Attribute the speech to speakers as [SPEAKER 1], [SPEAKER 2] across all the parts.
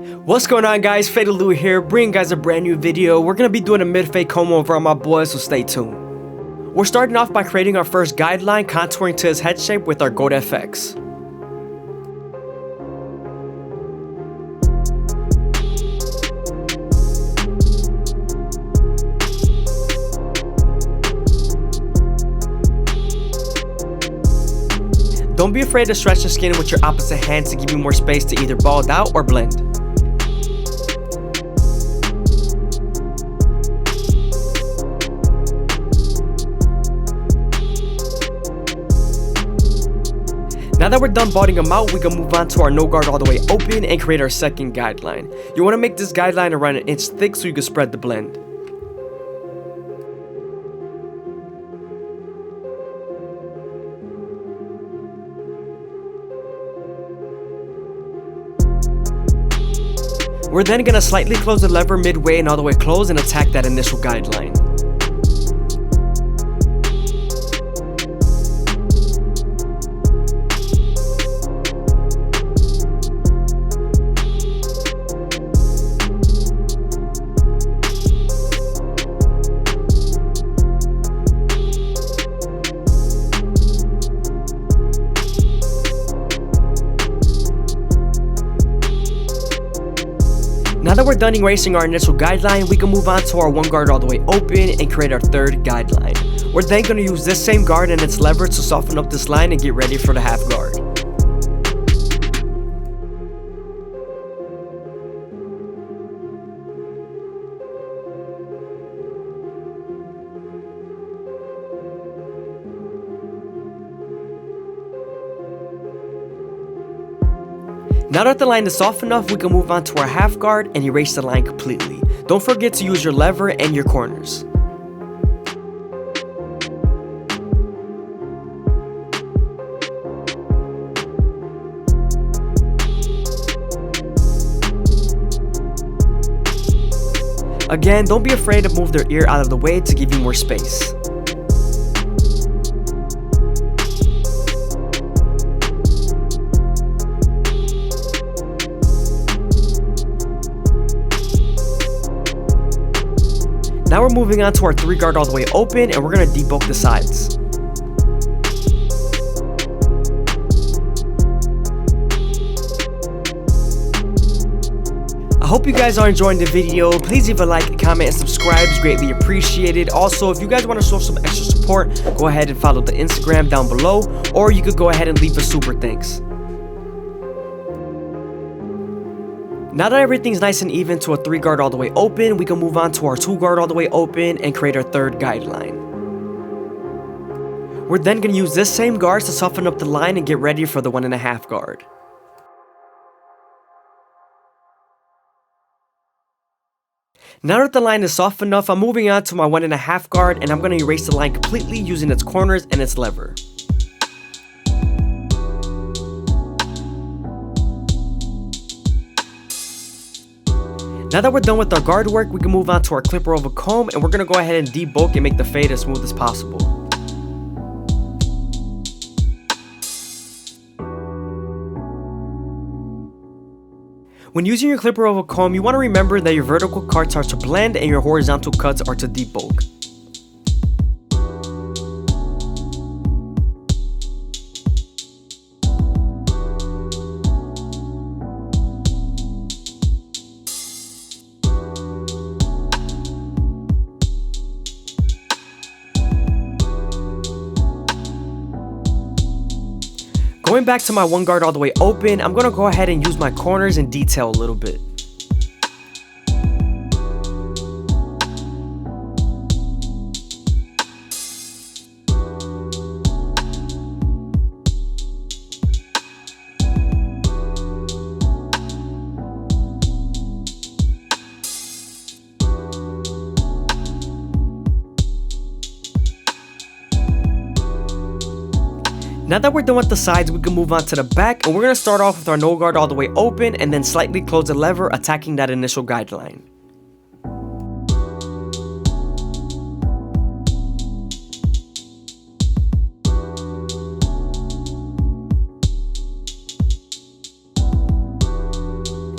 [SPEAKER 1] What's going on, guys? FadeitLuie here, bringing guys a brand new video. We're going to be doing a mid-fade comb over on my boy, so stay tuned. We're starting off by creating our first guideline, contouring to his head shape with our Gold FX. Don't be afraid to stretch the skin with your opposite hand to give you more space to either bald out or blend. Now that we're done balding them out, we can move on to our no guard all the way open and create our second guideline. You want to make this guideline around 1 inch thick so you can spread the blend. We're then going to slightly close the lever midway and all the way close and attack that initial guideline. Now that we're done erasing our initial guideline, we can move on to our 1 guard all the way open and create our third guideline. We're then going to use this same guard and its lever to soften up this line and get ready for the half guard. Now that the line is soft enough, we can move on to our half guard and erase the line completely. Don't forget to use your lever and your corners. Again, don't be afraid to move their ear out of the way to give you more space. Now we're moving on to our 3 guard all the way open and we're going to debulk the sides. I hope you guys are enjoying the video. Please leave a like, comment, and subscribe. It's greatly appreciated. Also, if you guys want to show some extra support, go ahead and follow the Instagram down below, or you could go ahead and leave a super thanks. Now that everything's nice and even to a 3 guard all the way open, we can move on to our 2 guard all the way open and create our third guideline. We're then going to use this same guard to soften up the line and get ready for the 1.5 guard. Now that the line is soft enough, I'm moving on to my 1.5 guard and I'm going to erase the line completely using its corners and its lever. Now that we're done with our guard work, we can move on to our clipper over comb and we're going to go ahead and debulk and make the fade as smooth as possible. When using your clipper over comb, you want to remember that your vertical cuts are to blend and your horizontal cuts are to debulk. Going back to my 1 guard all the way open, I'm going to go ahead and use my corners and detail a little bit. Now that we're done with the sides, we can move on to the back and we're going to start off with our no guard all the way open and then slightly close the lever, attacking that initial guideline.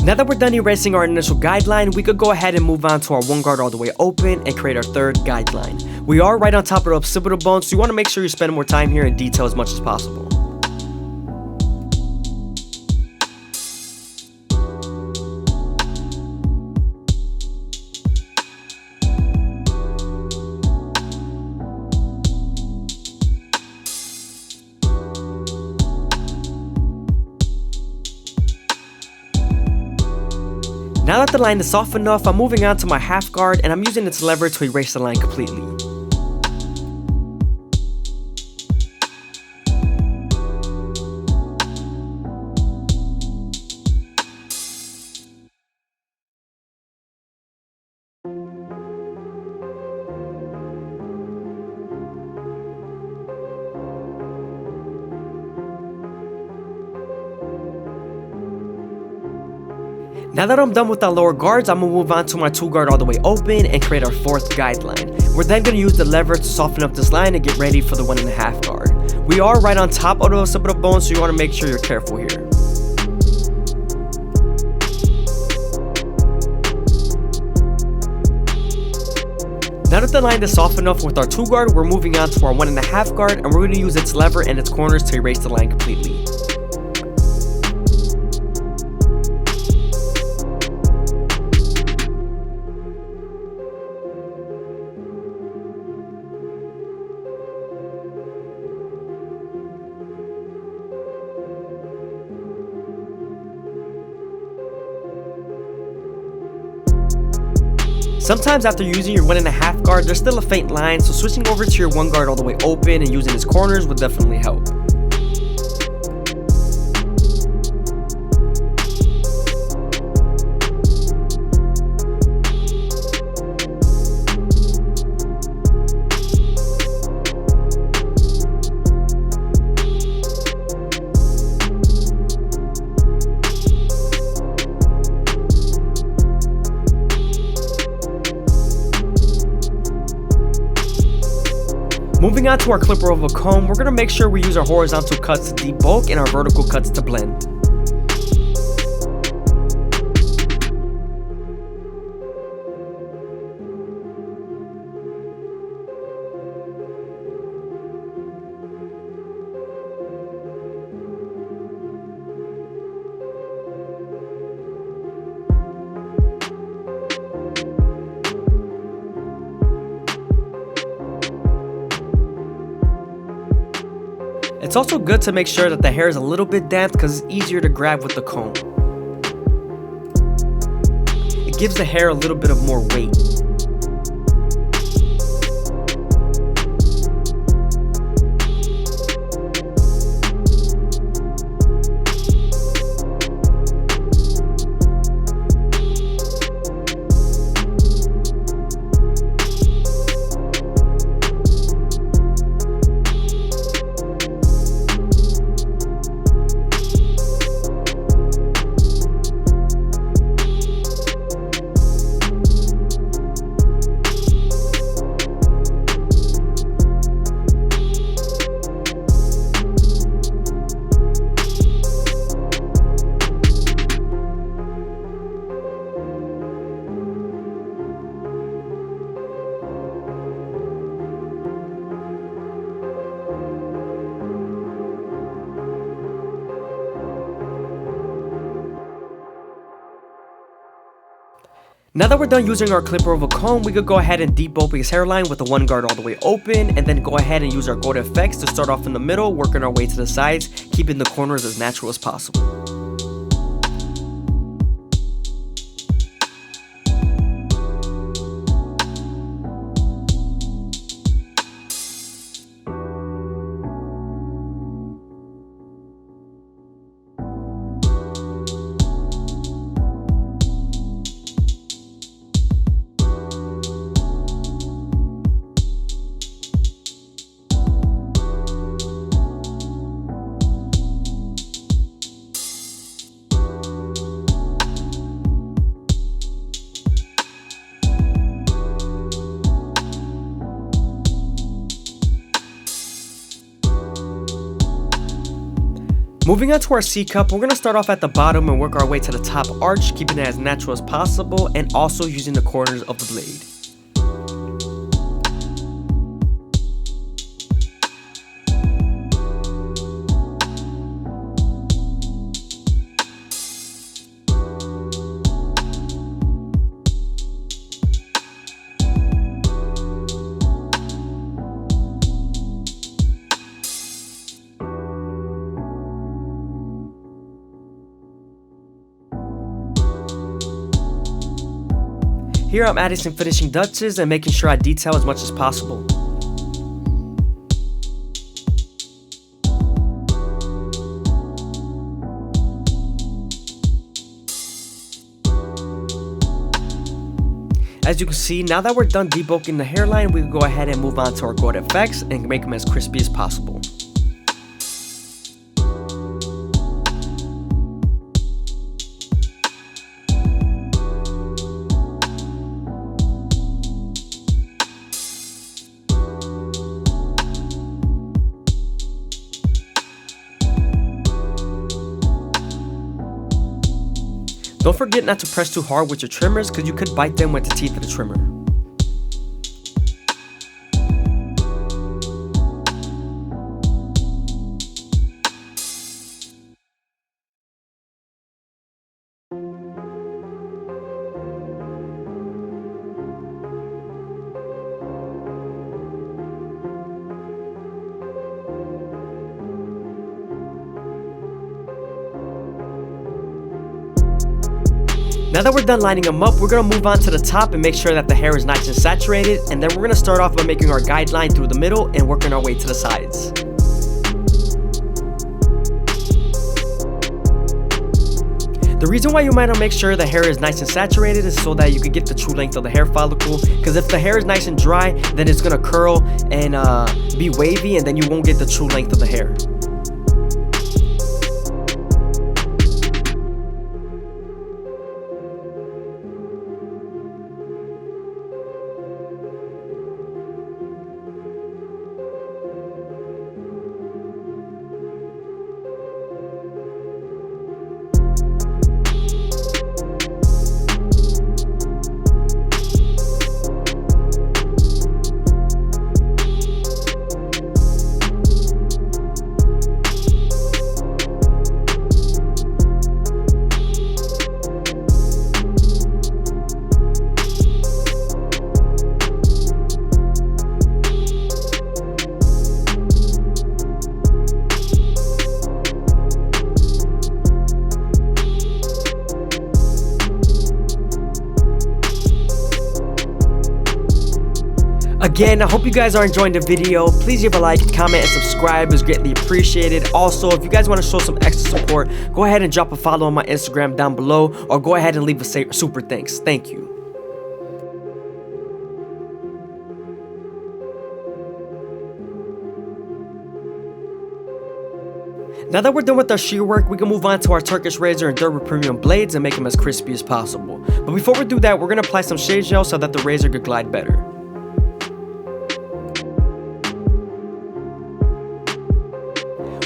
[SPEAKER 1] Now that we're done erasing our initial guideline, we could go ahead and move on to our one guard all the way open and create our third guideline. We are right on top of the occipital bone, so you want to make sure you spend more time here and detail as much as possible. Now that the line is soft enough, I'm moving on to my half guard and I'm using its lever to erase the line completely. Now that I'm done with our lower guards, I'm going to move on to my two guard all the way open and create our fourth guideline. We're then going to use the lever to soften up this line and get ready for the 1.5 guard. We are right on top of the occipital bone, so you want to make sure you're careful here. Now that the line is soft enough with our 2 guard, we're moving on to our 1.5 guard and we're going to use its lever and its corners to erase the line completely. Sometimes after using your 1.5 guard, there's still a faint line, so switching over to your 1 guard all the way open and using its corners would definitely help. Moving on to our clipper over comb, we're going to make sure we use our horizontal cuts to debulk and our vertical cuts to blend. It's also good to make sure that the hair is a little bit damp because it's easier to grab with the comb. It gives the hair a little bit of more weight. Now that we're done using our clipper over comb, we could go ahead and debulk his hairline with the 1 guard all the way open, and then go ahead and use our gold effects to start off in the middle, working our way to the sides, keeping the corners as natural as possible. Moving on to our C cup, we're going to start off at the bottom and work our way to the top arch, keeping it as natural as possible and also using the corners of the blade. Here I'm adding some finishing touches and making sure I detail as much as possible. As you can see, now that we're done debulking the hairline, we can go ahead and move on to our gold effects and make them as crispy as possible. Don't forget not to press too hard with your trimmers because you could bite them with the teeth of the trimmer. Now that we're done lining them up, we're going to move on to the top and make sure that the hair is nice and saturated, and then we're going to start off by making our guideline through the middle and working our way to the sides. The reason why you might not make sure the hair is nice and saturated is so that you can get the true length of the hair follicle, because if the hair is nice and dry, then it's going to curl and be wavy, and then you won't get the true length of the hair. Again, I hope you guys are enjoying the video. Please leave a like, comment, and subscribe. It's greatly appreciated. Also, if you guys want to show some extra support, go ahead and drop a follow on my Instagram down below, or go ahead and leave a super thanks. Thank you. Now that we're done with our shear work, we can move on to our Turkish razor and Durable Premium blades and make them as crispy as possible. But before we do that, we're going to apply some shave gel so that the razor could glide better.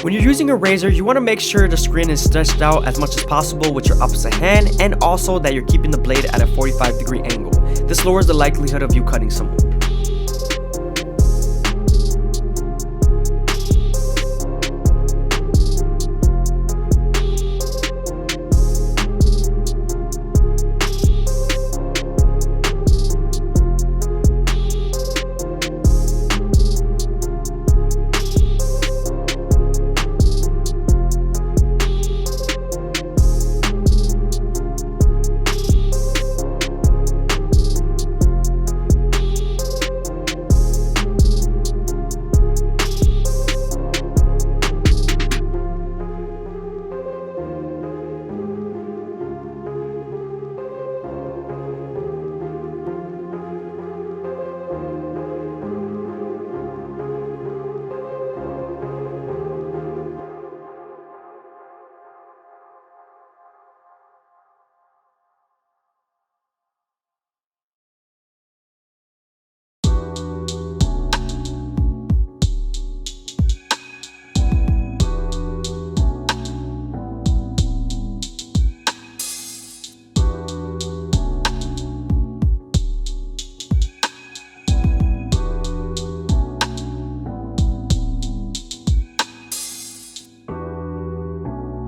[SPEAKER 1] When you're using a razor, you want to make sure the screen is stretched out as much as possible with your opposite hand, and also that you're keeping the blade at a 45-degree angle. This lowers the likelihood of you cutting someone.